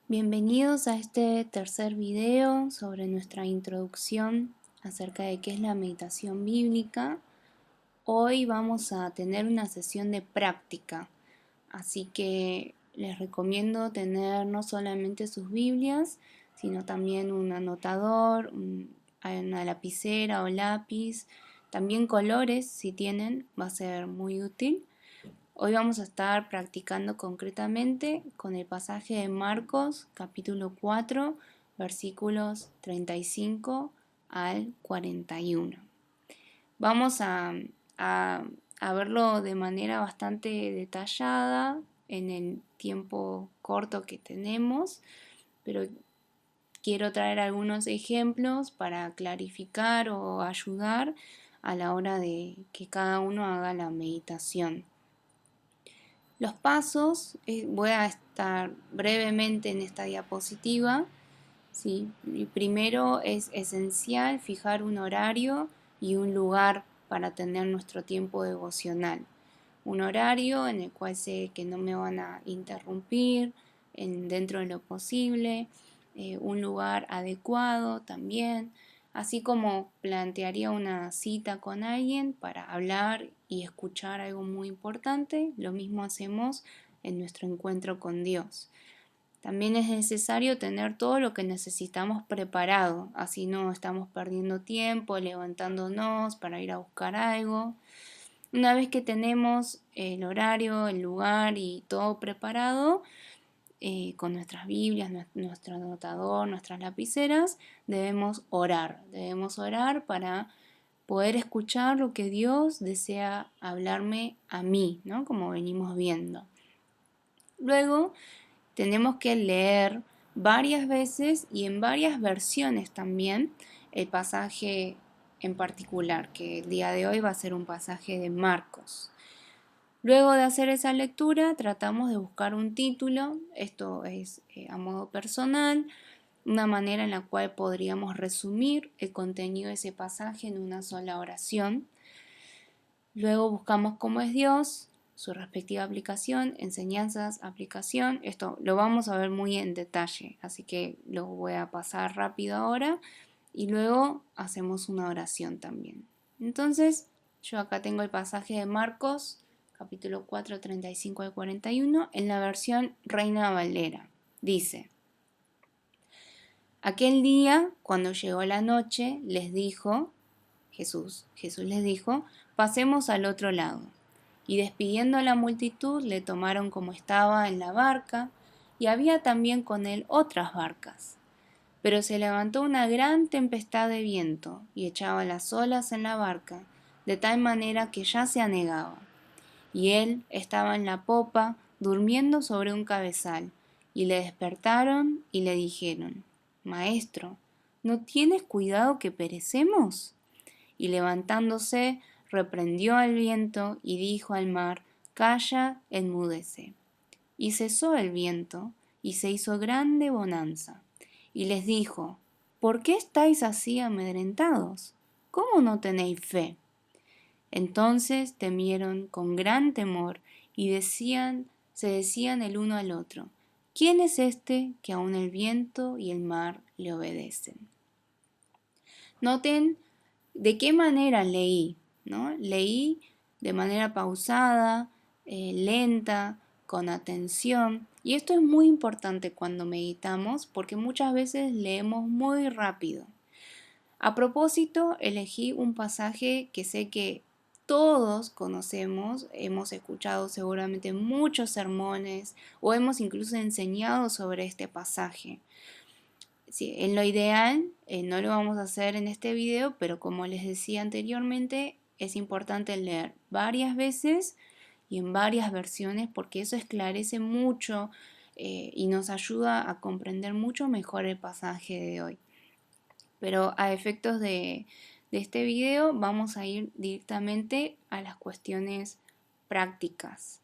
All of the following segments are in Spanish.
Bienvenidos a este tercer video sobre nuestra introducción acerca de qué es la meditación bíblica. Hoy vamos a tener una sesión de práctica, así que les recomiendo tener no solamente sus Biblias, sino también un anotador, una lapicera o lápiz, también colores si tienen, va a ser muy útil. Hoy vamos a estar practicando concretamente con el pasaje de Marcos, capítulo 4, versículos 35 al 41. Vamos a, a verlo de manera bastante detallada en el tiempo corto que tenemos, pero quiero traer algunos ejemplos para clarificar o ayudar a la hora de que cada uno haga la meditación. Los pasos, voy a estar brevemente en esta diapositiva. ¿Sí? Y primero es esencial fijar un horario y un lugar para tener nuestro tiempo devocional. Un horario en el cual sé que no me van a interrumpir dentro de lo posible, un lugar adecuado también, así como plantearía una cita con alguien para hablar y escuchar algo muy importante, lo mismo hacemos en nuestro encuentro con Dios. También es necesario tener todo lo que necesitamos preparado, así no estamos perdiendo tiempo levantándonos para ir a buscar algo. Una vez que tenemos el horario, el lugar y todo preparado, con nuestras Biblias, nuestro anotador, nuestras lapiceras, debemos orar para poder escuchar lo que Dios desea hablarme a mí, ¿no? Como venimos viendo. Luego tenemos que leer varias veces y en varias versiones también el pasaje en particular, que el día de hoy va a ser un pasaje de Marcos. Luego de hacer esa lectura, tratamos de buscar un título, esto es a modo personal, una manera en la cual podríamos resumir el contenido de ese pasaje en una sola oración. Luego buscamos cómo es Dios, su respectiva aplicación, enseñanzas, aplicación. Esto lo vamos a ver muy en detalle, así que lo voy a pasar rápido ahora y luego hacemos una oración también. Entonces, yo acá tengo el pasaje de Marcos, capítulo 4, 35 al 41, en la versión Reina Valera. Dice: Aquel día, cuando llegó la noche, Jesús les dijo, pasemos al otro lado. Y despidiendo a la multitud, le tomaron como estaba en la barca, y había también con él otras barcas. Pero se levantó una gran tempestad de viento, y echaba las olas en la barca, de tal manera que ya se anegaba. Y él estaba en la popa, durmiendo sobre un cabezal, y le despertaron y le dijeron, Maestro, ¿no tienes cuidado que perecemos? Y levantándose, reprendió al viento y dijo al mar, Calla, enmudece. Y cesó el viento, y se hizo grande bonanza. Y les dijo, ¿por qué estáis así amedrentados? ¿Cómo no tenéis fe? Entonces temieron con gran temor y se decían el uno al otro, ¿quién es este que aun el viento y el mar le obedecen? Noten de qué manera leí, ¿no? Leí de manera pausada, lenta, con atención. Y esto es muy importante cuando meditamos porque muchas veces leemos muy rápido. A propósito, elegí un pasaje que sé que todos conocemos, hemos escuchado seguramente muchos sermones o hemos incluso enseñado sobre este pasaje. Sí, en lo ideal, no lo vamos a hacer en este video, pero como les decía anteriormente, es importante leer varias veces y en varias versiones porque eso esclarece mucho y nos ayuda a comprender mucho mejor el pasaje de hoy. Pero a efectos de este video vamos a ir directamente a las cuestiones prácticas.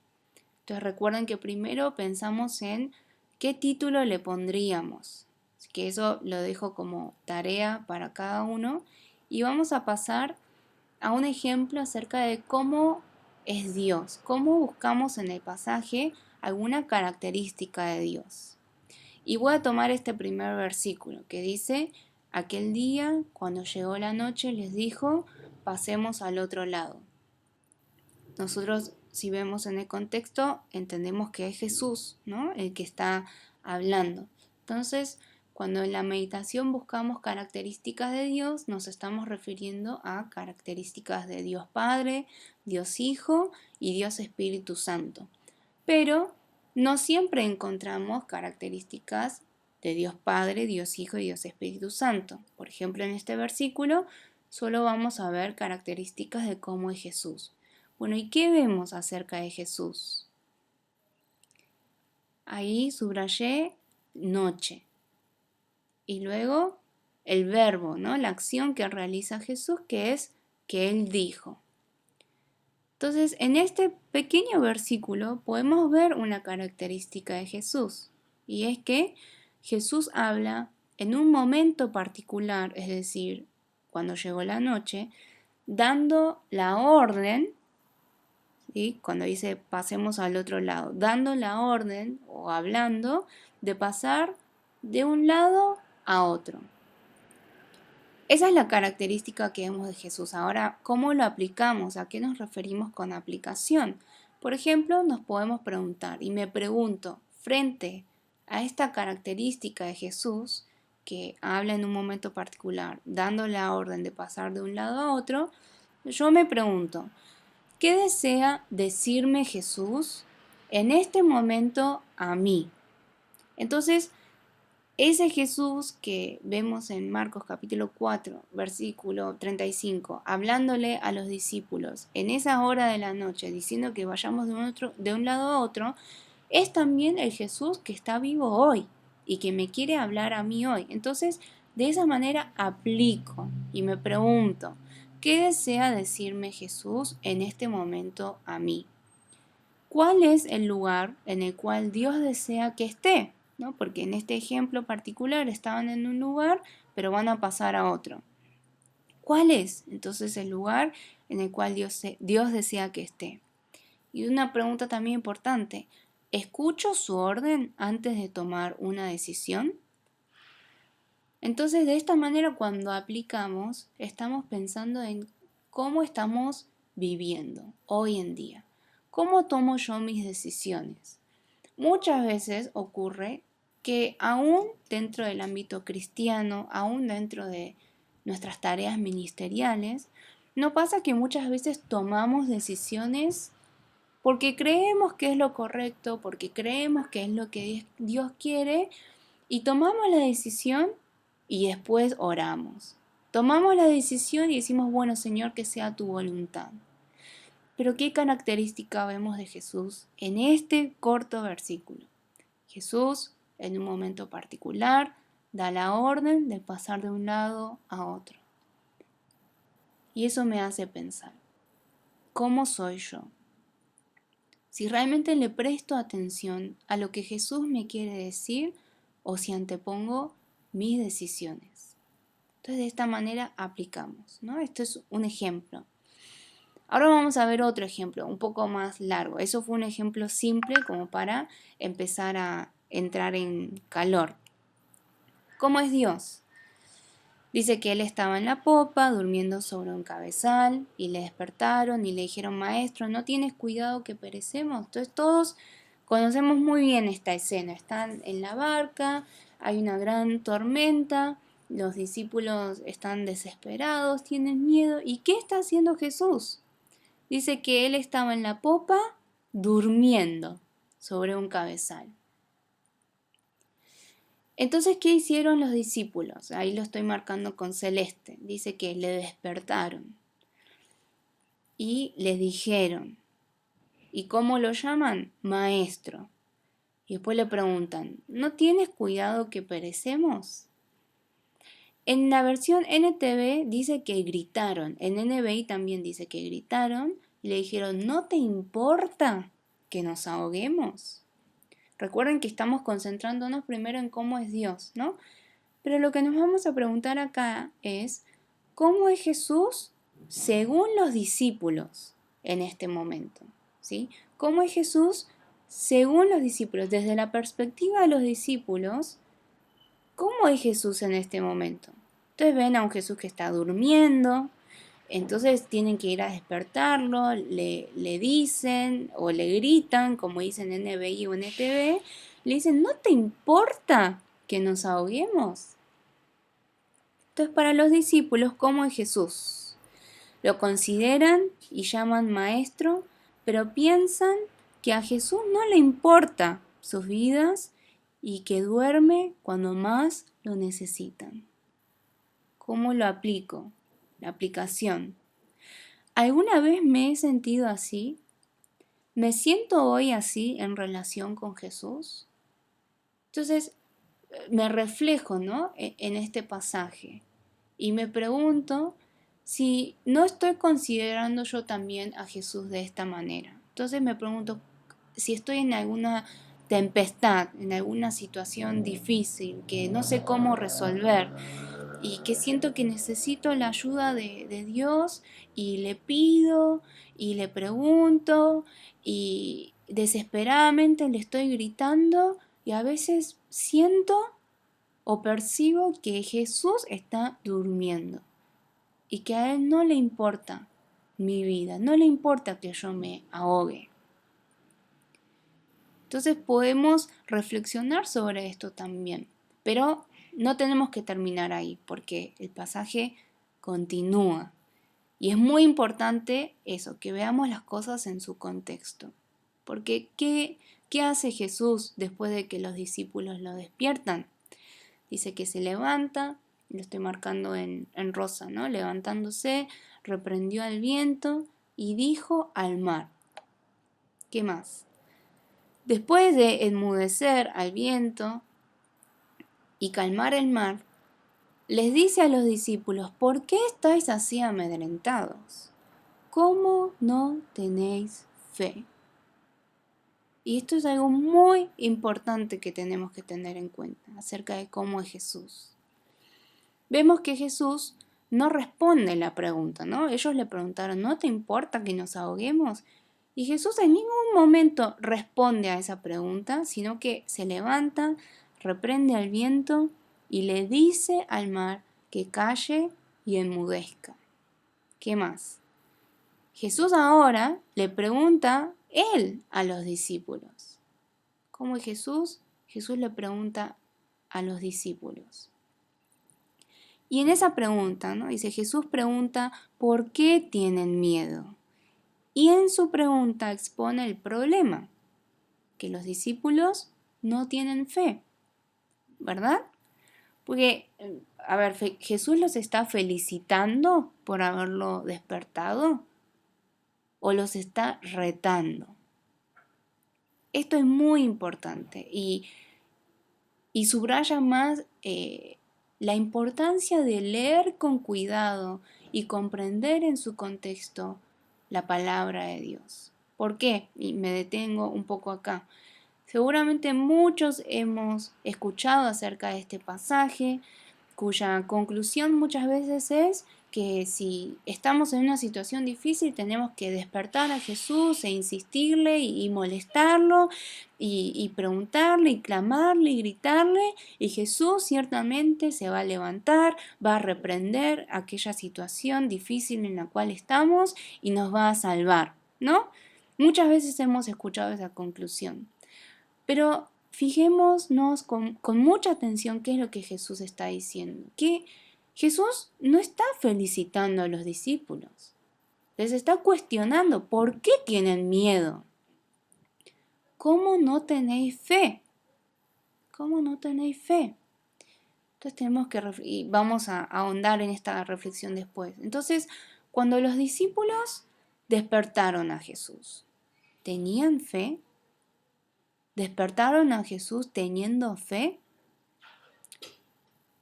Entonces recuerden que primero pensamos en qué título le pondríamos. Así que eso lo dejo como tarea para cada uno. Y vamos a pasar a un ejemplo acerca de cómo es Dios, cómo buscamos en el pasaje alguna característica de Dios. Y voy a tomar este primer versículo que dice, aquel día, cuando llegó la noche, les dijo, pasemos al otro lado. Nosotros, si vemos en el contexto, entendemos que es Jesús, ¿no? El que está hablando. Entonces, cuando en la meditación buscamos características de Dios, nos estamos refiriendo a características de Dios Padre, Dios Hijo y Dios Espíritu Santo. Pero no siempre encontramos características de Dios Padre, Dios Hijo y Dios Espíritu Santo. Por ejemplo, en este versículo solo vamos a ver características de cómo es Jesús. Bueno, ¿y qué vemos acerca de Jesús? Ahí subrayé noche. Y luego el verbo, ¿no? La acción que realiza Jesús, que es que Él dijo. Entonces, en este pequeño versículo podemos ver una característica de Jesús. Y es que Jesús habla en un momento particular, es decir, cuando llegó la noche, dando la orden, ¿sí? Cuando dice pasemos al otro lado, dando la orden o hablando de pasar de un lado a otro. Esa es la característica que vemos de Jesús. Ahora, ¿cómo lo aplicamos? ¿A qué nos referimos con aplicación? Por ejemplo, nos podemos preguntar, y me pregunto, frente a esta característica de Jesús, que habla en un momento particular, dando la orden de pasar de un lado a otro, yo me pregunto, ¿qué desea decirme Jesús en este momento a mí? Entonces, ese Jesús que vemos en Marcos capítulo 4, versículo 35, hablándole a los discípulos en esa hora de la noche, diciendo que vayamos de un lado a otro, es también el Jesús que está vivo hoy y que me quiere hablar a mí hoy. Entonces, de esa manera aplico y me pregunto, ¿qué desea decirme Jesús en este momento a mí? ¿Cuál es el lugar en el cual Dios desea que esté? ¿No? Porque en este ejemplo particular estaban en un lugar, pero van a pasar a otro. ¿Cuál es entonces el lugar en el cual Dios desea que esté? Y una pregunta también importante, ¿escucho su orden antes de tomar una decisión? Entonces, de esta manera, cuando aplicamos, estamos pensando en cómo estamos viviendo hoy en día. ¿Cómo tomo yo mis decisiones? Muchas veces ocurre que aún dentro del ámbito cristiano, aún dentro de nuestras tareas ministeriales, no pasa que muchas veces tomamos decisiones porque creemos que es lo correcto, porque creemos que es lo que Dios quiere y tomamos la decisión y después oramos. Tomamos la decisión y decimos, bueno Señor, que sea tu voluntad. Pero ¿qué característica vemos de Jesús en este corto versículo? Jesús, en un momento particular, da la orden de pasar de un lado a otro. Y eso me hace pensar, ¿cómo soy yo? Si realmente le presto atención a lo que Jesús me quiere decir o si antepongo mis decisiones. Entonces, de esta manera aplicamos, ¿no? Esto es un ejemplo. Ahora vamos a ver otro ejemplo, un poco más largo. Eso fue un ejemplo simple como para empezar a entrar en calor. ¿Cómo es Dios? Dice que él estaba en la popa, durmiendo sobre un cabezal, y le despertaron y le dijeron, maestro, ¿no tienes cuidado que perecemos? Entonces todos conocemos muy bien esta escena. Están en la barca, hay una gran tormenta, los discípulos están desesperados, tienen miedo. ¿Y qué está haciendo Jesús? Dice que él estaba en la popa durmiendo sobre un cabezal. Entonces, ¿qué hicieron los discípulos? Ahí lo estoy marcando con celeste. Dice que le despertaron y le dijeron. ¿Y cómo lo llaman? Maestro. Y después le preguntan, ¿no tienes cuidado que perecemos? En la versión NTV dice que gritaron. En NBI también dice que gritaron y le dijeron, ¿no te importa que nos ahoguemos? Recuerden que estamos concentrándonos primero en cómo es Dios, ¿no? Pero lo que nos vamos a preguntar acá es, ¿cómo es Jesús según los discípulos en este momento? ¿Sí? ¿Cómo es Jesús según los discípulos, desde la perspectiva de los discípulos, ¿cómo es Jesús en este momento? Entonces ven a un Jesús que está durmiendo, entonces tienen que ir a despertarlo, le dicen o le gritan, como dicen en NBI o NTV, le dicen, ¿no te importa que nos ahoguemos? Entonces para los discípulos, ¿cómo es Jesús? Lo consideran y llaman maestro, pero piensan que a Jesús no le importa sus vidas y que duerme cuando más lo necesitan. ¿Cómo lo aplico? La aplicación. ¿Alguna vez me he sentido así? ¿Me siento hoy así en relación con Jesús? Entonces me reflejo, ¿no? En este pasaje y me pregunto si no estoy considerando yo también a Jesús de esta manera. Entonces me pregunto si estoy en alguna tempestad, en alguna situación difícil que no sé cómo resolver y que siento que necesito la ayuda de Dios y le pido y le pregunto y desesperadamente le estoy gritando y a veces siento o percibo que Jesús está durmiendo y que a Él no le importa mi vida, no le importa que yo me ahogue. Entonces podemos reflexionar sobre esto también, pero no tenemos que terminar ahí porque el pasaje continúa. Y es muy importante eso, que veamos las cosas en su contexto. Porque ¿qué hace Jesús después de que los discípulos lo despiertan? Dice que se levanta, lo estoy marcando en rosa, ¿no? Levantándose, reprendió al viento y dijo al mar. ¿Qué más? Después de enmudecer al viento y calmar el mar, les dice a los discípulos, ¿por qué estáis así amedrentados? ¿Cómo no tenéis fe? Y esto es algo muy importante que tenemos que tener en cuenta acerca de cómo es Jesús. Vemos que Jesús no responde la pregunta, ¿no? Ellos le preguntaron, ¿no te importa que nos ahoguemos? Y Jesús en ningún momento responde a esa pregunta, sino que se levanta, reprende al viento y le dice al mar que calle y enmudezca. ¿Qué más? Jesús ahora le pregunta él a los discípulos. ¿Cómo es Jesús? Jesús le pregunta a los discípulos. Y en esa pregunta, ¿no? Dice, Jesús pregunta, ¿por qué tienen miedo? Y en su pregunta expone el problema, que los discípulos no tienen fe, ¿verdad? Porque, a ver, ¿Jesús los está felicitando por haberlo despertado? ¿O los está retando? Esto es muy importante y subraya más la importancia de leer con cuidado y comprender en su contexto la palabra de Dios. ¿Por qué? Y me detengo un poco acá. Seguramente muchos hemos escuchado acerca de este pasaje, cuya conclusión muchas veces es que si estamos en una situación difícil tenemos que despertar a Jesús e insistirle y molestarlo y preguntarle y clamarle y gritarle y Jesús ciertamente se va a levantar, va a reprender aquella situación difícil en la cual estamos y nos va a salvar, ¿no? Muchas veces hemos escuchado esa conclusión, pero fijémonos con mucha atención qué es lo que Jesús está diciendo. Que Jesús no está felicitando a los discípulos. Les está cuestionando por qué tienen miedo. ¿Cómo no tenéis fe? ¿Cómo no tenéis fe? Entonces tenemos que, y vamos a ahondar en esta reflexión después. Entonces, cuando los discípulos despertaron a Jesús, ¿tenían fe? ¿Despertaron a Jesús teniendo fe?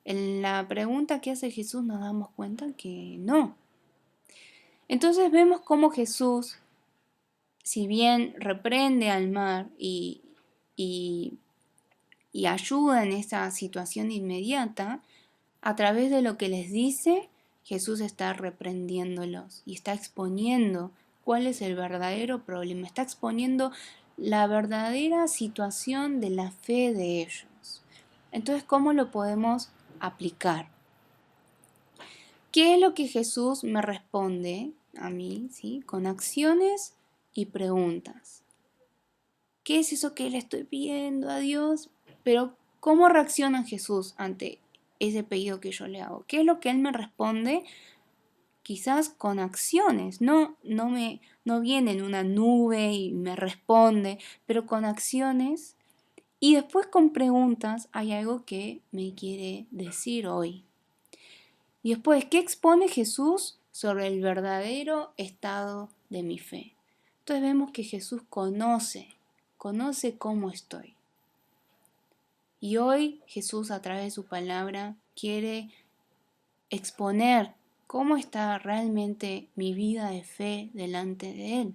En la pregunta que hace Jesús nos damos cuenta que no. Entonces vemos cómo Jesús, si bien reprende al mar y ayuda en esa situación inmediata, a través de lo que les dice, Jesús está reprendiéndolos y está exponiendo cuál es el verdadero problema, está exponiendo la verdadera situación de la fe de ellos. Entonces, ¿cómo lo podemos aplicar? ¿Qué es lo que Jesús me responde a mí, ¿sí? Con acciones y preguntas. ¿Qué es eso que le estoy pidiendo a Dios? Pero ¿cómo reacciona Jesús ante ese pedido que yo le hago? ¿Qué es lo que Él me responde? Quizás con acciones, no viene en una nube y me responde, pero con acciones y después con preguntas hay algo que me quiere decir hoy. Y después, ¿qué expone Jesús sobre el verdadero estado de mi fe? Entonces vemos que Jesús conoce cómo estoy. Y hoy Jesús a través de su palabra quiere exponer cómo está realmente mi vida de fe delante de Él.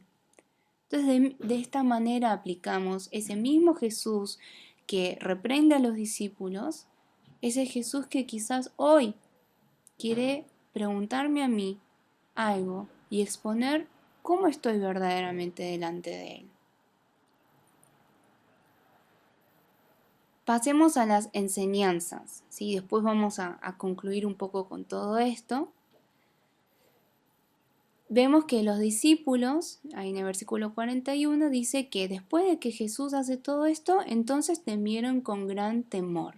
Entonces de esta manera aplicamos ese mismo Jesús que reprende a los discípulos, ese Jesús que quizás hoy quiere preguntarme a mí algo y exponer cómo estoy verdaderamente delante de Él. Pasemos a las enseñanzas, ¿sí? Después vamos a concluir un poco con todo esto. Vemos que los discípulos, ahí en el versículo 41, dice que después de que Jesús hace todo esto, entonces temieron con gran temor.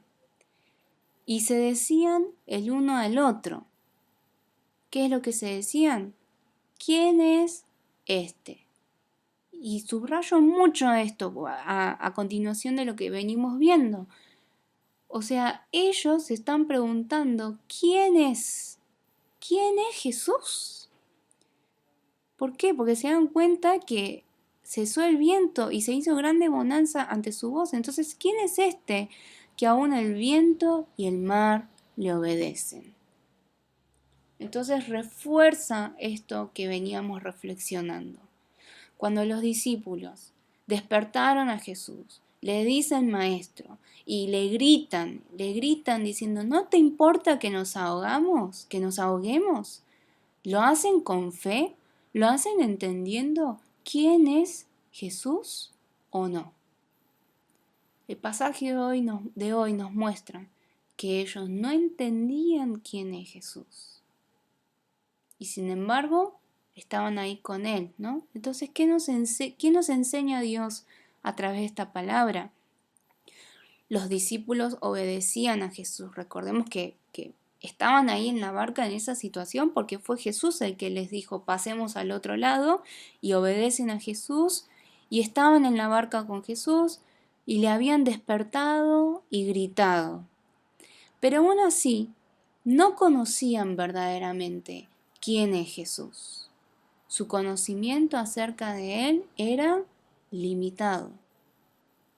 Y se decían el uno al otro. ¿Qué es lo que se decían? ¿Quién es este? Y subrayo mucho esto a continuación de lo que venimos viendo. O sea, ellos se están preguntando, ¿quién es? ¿Quién es Jesús? ¿Por qué? Porque se dan cuenta que cesó el viento y se hizo grande bonanza ante su voz. Entonces, ¿quién es este que aún el viento y el mar le obedecen? Entonces refuerza esto que veníamos reflexionando. Cuando los discípulos despertaron a Jesús, le dicen maestro y le gritan diciendo, ¿no te importa que nos ahogamos, que nos ahoguemos? ¿Lo hacen con fe? ¿Lo hacen entendiendo quién es Jesús o no? El pasaje de hoy nos muestra que ellos no entendían quién es Jesús. Y sin embargo, estaban ahí con Él, ¿no? Entonces, ¿qué nos enseña Dios a través de esta palabra? Los discípulos obedecían a Jesús. Recordemos que estaban ahí en la barca en esa situación porque fue Jesús el que les dijo, pasemos al otro lado, y obedecen a Jesús, y estaban en la barca con Jesús, y le habían despertado y gritado. Pero aún así, no conocían verdaderamente quién es Jesús. Su conocimiento acerca de Él era limitado.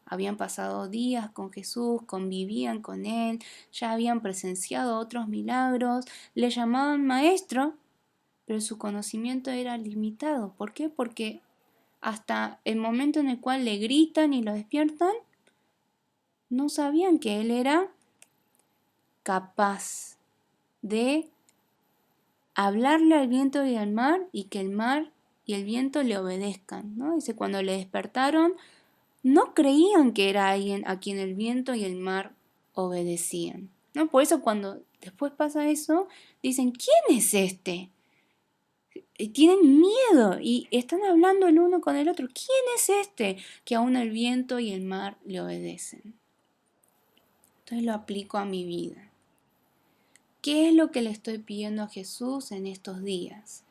Habían pasado días con Jesús, convivían con Él, ya habían presenciado otros milagros, le llamaban maestro, pero su conocimiento era limitado. ¿Por qué? Porque hasta el momento en el cual le gritan y lo despiertan, no sabían que Él era capaz de hablarle al viento y al mar y que el mar y el viento le obedezcan, ¿no? Dice, cuando le despertaron, no creían que era alguien a quien el viento y el mar obedecían, ¿no? Por eso cuando después pasa eso, dicen, ¿quién es este? Y tienen miedo y están hablando el uno con el otro. ¿Quién es este que aún el viento y el mar le obedecen? Entonces lo aplico a mi vida. ¿Qué es lo que le estoy pidiendo a Jesús en estos días?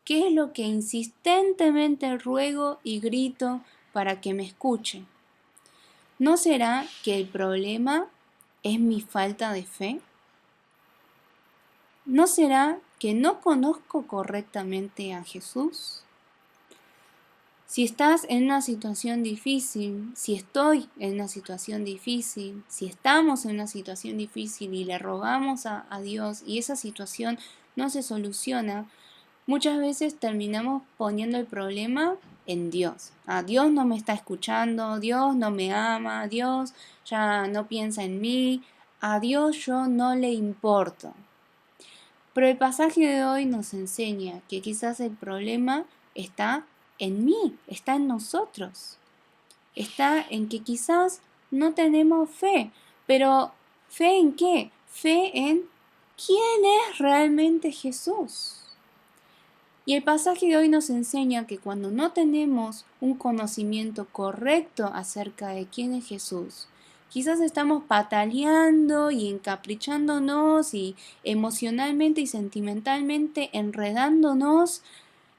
¿Qué es lo que insistentemente ruego y grito para que me escuche? ¿No será que el problema es mi falta de fe? ¿No será que no conozco correctamente a Jesús? Si estás en una situación difícil, si estoy en una situación difícil, si estamos en una situación difícil y le rogamos a Dios y esa situación no se soluciona, muchas veces terminamos poniendo el problema en Dios. Dios no me está escuchando, Dios no me ama, Dios ya no piensa en mí, a Dios yo no le importo. Pero el pasaje de hoy nos enseña que quizás el problema está en mí, está en nosotros. está en que quizás no tenemos fe, pero ¿fe en qué? Fe en quién es realmente Jesús. Y el pasaje de hoy nos enseña que cuando no tenemos un conocimiento correcto acerca de quién es Jesús, quizás estamos pataleando y encaprichándonos y emocionalmente y sentimentalmente enredándonos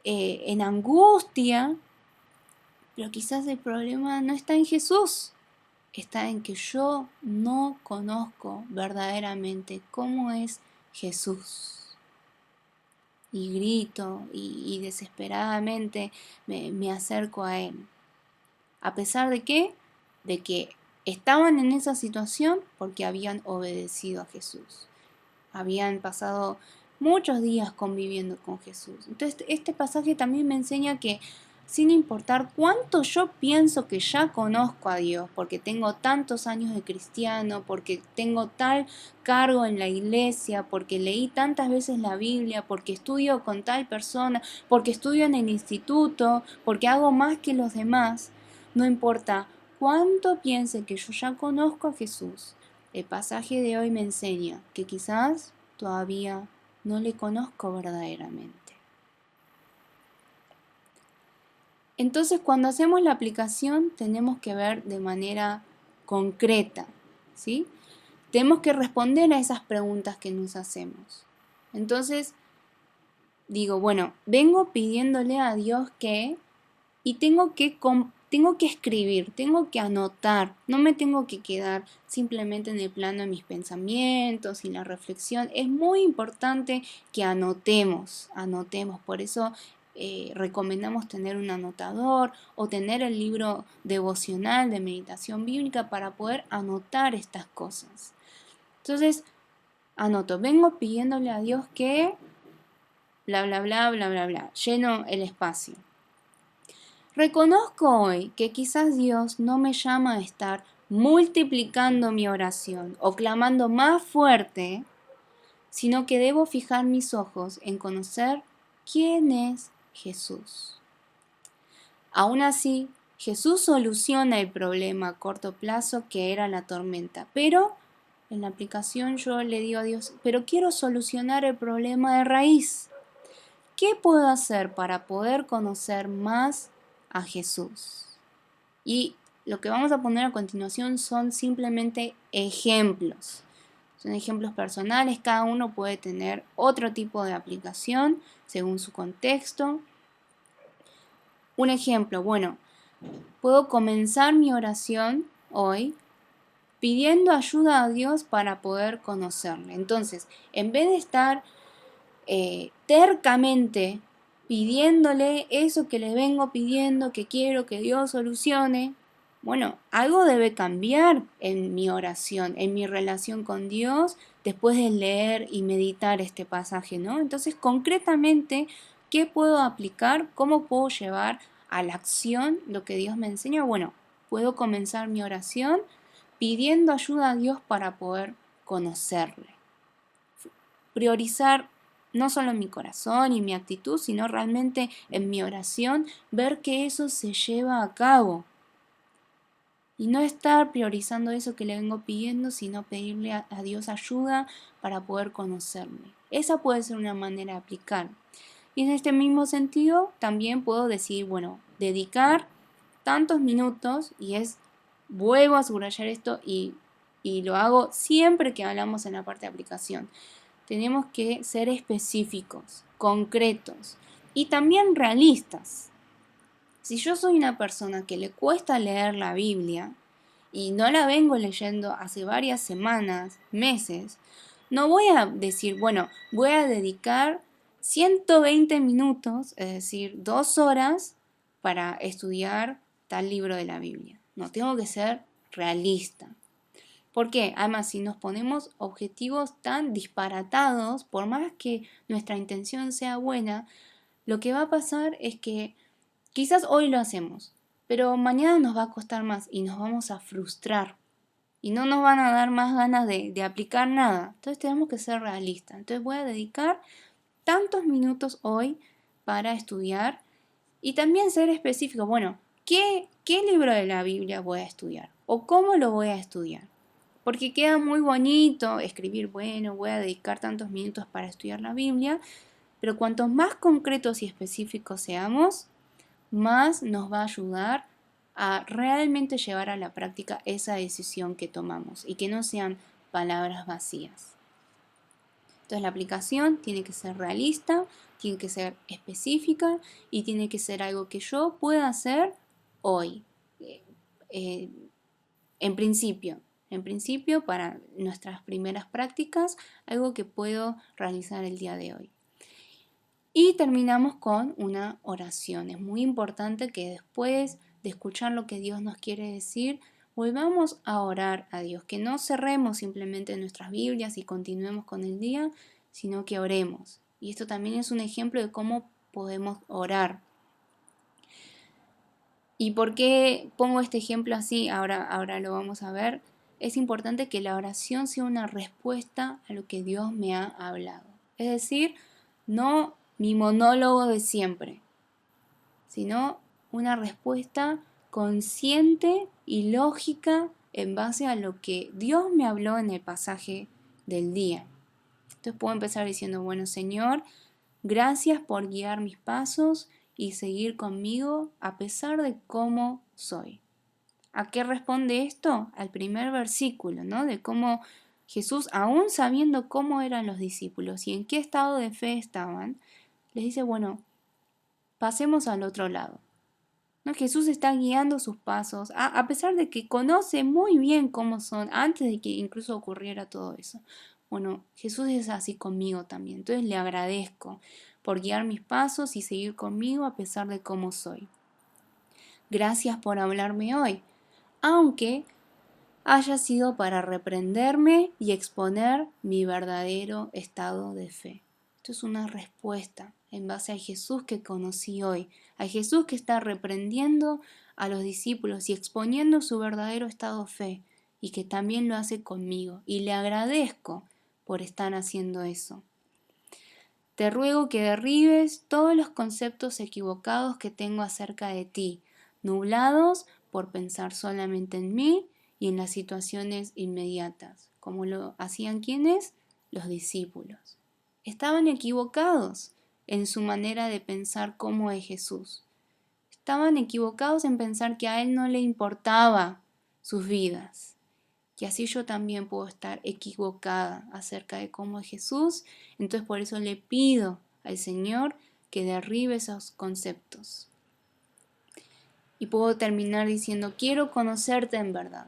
en angustia, pero quizás el problema no está en Jesús, está en que yo no conozco verdaderamente cómo es Jesús. Y grito y desesperadamente me acerco a Él. ¿A pesar de qué? De que estaban en esa situación porque habían obedecido a Jesús. Habían pasado muchos días conviviendo con Jesús. Entonces este pasaje también me enseña que sin importar cuánto yo pienso que ya conozco a Dios, porque tengo tantos años de cristiano, porque tengo tal cargo en la iglesia, porque leí tantas veces la Biblia, porque estudio con tal persona, porque estudio en el instituto, porque hago más que los demás, no importa cuánto piense que yo ya conozco a Jesús, el pasaje de hoy me enseña que quizás todavía no le conozco verdaderamente. Entonces, cuando hacemos la aplicación, tenemos que ver de manera concreta, ¿sí? Tenemos que responder a esas preguntas que nos hacemos. Entonces, digo, bueno, vengo pidiéndole a Dios que, y tengo que escribir, tengo que anotar, no me tengo que quedar simplemente en el plano de mis pensamientos y la reflexión. Es muy importante que anotemos, por eso recomendamos tener un anotador o tener el libro devocional de meditación bíblica para poder anotar estas cosas. Entonces, anoto, vengo pidiéndole a Dios que, bla, bla, bla, bla, bla, bla, lleno el espacio. Reconozco hoy que quizás Dios no me llama a estar multiplicando mi oración o clamando más fuerte, sino que debo fijar mis ojos en conocer quién es Jesús. Aún así, Jesús soluciona el problema a corto plazo que era la tormenta, pero en la aplicación yo le digo a Dios, pero quiero solucionar el problema de raíz. ¿Qué puedo hacer para poder conocer más a Jesús? Y lo que vamos a poner a continuación son simplemente ejemplos. Son ejemplos personales, cada uno puede tener otro tipo de aplicación según su contexto. Un ejemplo, bueno, puedo comenzar mi oración hoy pidiendo ayuda a Dios para poder conocerle. Entonces, en vez de estar tercamente pidiéndole eso que le vengo pidiendo, que quiero que Dios solucione, bueno, algo debe cambiar en mi oración, en mi relación con Dios, después de leer y meditar este pasaje, ¿no? Entonces, concretamente, ¿qué puedo aplicar? ¿Cómo puedo llevar a la acción lo que Dios me enseña? Bueno, puedo comenzar mi oración pidiendo ayuda a Dios para poder conocerle. Priorizar no solo en mi corazón y mi actitud, sino realmente en mi oración, ver que eso se lleva a cabo. Y no estar priorizando eso que le vengo pidiendo, sino pedirle a Dios ayuda para poder conocerme. Esa puede ser una manera de aplicar. Y en este mismo sentido, también puedo decir, bueno, dedicar tantos minutos, vuelvo a subrayar esto y lo hago siempre que hablamos en la parte de aplicación. Tenemos que ser específicos, concretos y también realistas. Si yo soy una persona que le cuesta leer la Biblia y no la vengo leyendo hace varias semanas, meses, no voy a decir, bueno, voy a dedicar 120 minutos, es decir, 2 horas para estudiar tal libro de la Biblia. No, tengo que ser realista. ¿Por qué? Además, si nos ponemos objetivos tan disparatados, por más que nuestra intención sea buena, lo que va a pasar es que quizás hoy lo hacemos, pero mañana nos va a costar más y nos vamos a frustrar y no nos van a dar más ganas de aplicar nada. Entonces tenemos que ser realistas. Entonces voy a dedicar tantos minutos hoy para estudiar y también ser específico. Bueno, ¿qué libro de la Biblia voy a estudiar? ¿O cómo lo voy a estudiar? Porque queda muy bonito escribir, bueno, voy a dedicar tantos minutos para estudiar la Biblia, pero cuantos más concretos y específicos seamos, más nos va a ayudar a realmente llevar a la práctica esa decisión que tomamos y que no sean palabras vacías. Entonces la aplicación tiene que ser realista, tiene que ser específica y tiene que ser algo que yo pueda hacer hoy. Eh, en principio para nuestras primeras prácticas, algo que puedo realizar el día de hoy. Y terminamos con una oración. Es muy importante que después de escuchar lo que Dios nos quiere decir, volvamos a orar a Dios, que no cerremos simplemente nuestras Biblias y continuemos con el día, sino que oremos. Y esto también es un ejemplo de cómo podemos orar. ¿Y por qué pongo este ejemplo así? Ahora lo vamos a ver. Es importante que la oración sea una respuesta a lo que Dios me ha hablado. Es decir, no mi monólogo de siempre, sino una respuesta consciente y lógica en base a lo que Dios me habló en el pasaje del día. Entonces puedo empezar diciendo, bueno, Señor, gracias por guiar mis pasos y seguir conmigo a pesar de cómo soy. ¿A qué responde esto? Al primer versículo, ¿no? De cómo Jesús, aún sabiendo cómo eran los discípulos y en qué estado de fe estaban, les dice, bueno, pasemos al otro lado. ¿No? Jesús está guiando sus pasos, a pesar de que conoce muy bien cómo son, antes de que incluso ocurriera todo eso. Bueno, Jesús es así conmigo también, entonces le agradezco por guiar mis pasos y seguir conmigo a pesar de cómo soy. Gracias por hablarme hoy, aunque haya sido para reprenderme y exponer mi verdadero estado de fe. Esto es una respuesta en base a Jesús que conocí hoy, a Jesús que está reprendiendo a los discípulos y exponiendo su verdadero estado de fe y que también lo hace conmigo y le agradezco por estar haciendo eso. Te ruego que derribes todos los conceptos equivocados que tengo acerca de ti, nublados por pensar solamente en mí y en las situaciones inmediatas, como lo hacían quienes, los discípulos. Estaban equivocados en su manera de pensar cómo es Jesús. Estaban equivocados en pensar que a Él no le importaba sus vidas. Y así yo también puedo estar equivocada acerca de cómo es Jesús. Entonces por eso le pido al Señor que derribe esos conceptos. Y puedo terminar diciendo, quiero conocerte en verdad.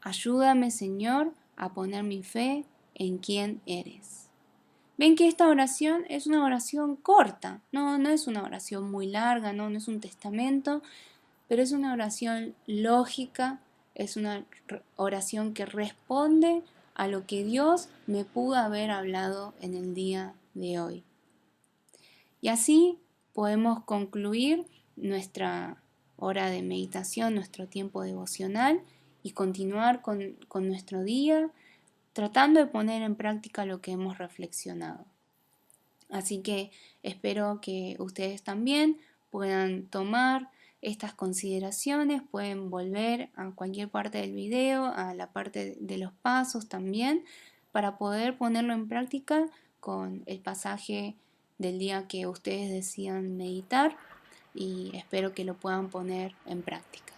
Ayúdame, Señor, a poner mi fe en quién eres. Ven que esta oración es una oración corta, no es una oración muy larga, no es un testamento, pero es una oración lógica, es una oración que responde a lo que Dios me pudo haber hablado en el día de hoy. Y así podemos concluir nuestra hora de meditación, nuestro tiempo devocional y continuar con nuestro día tratando de poner en práctica lo que hemos reflexionado. Así que espero que ustedes también puedan tomar estas consideraciones, pueden volver a cualquier parte del video, a la parte de los pasos también, para poder ponerlo en práctica con el pasaje del día que ustedes decidan meditar y espero que lo puedan poner en práctica.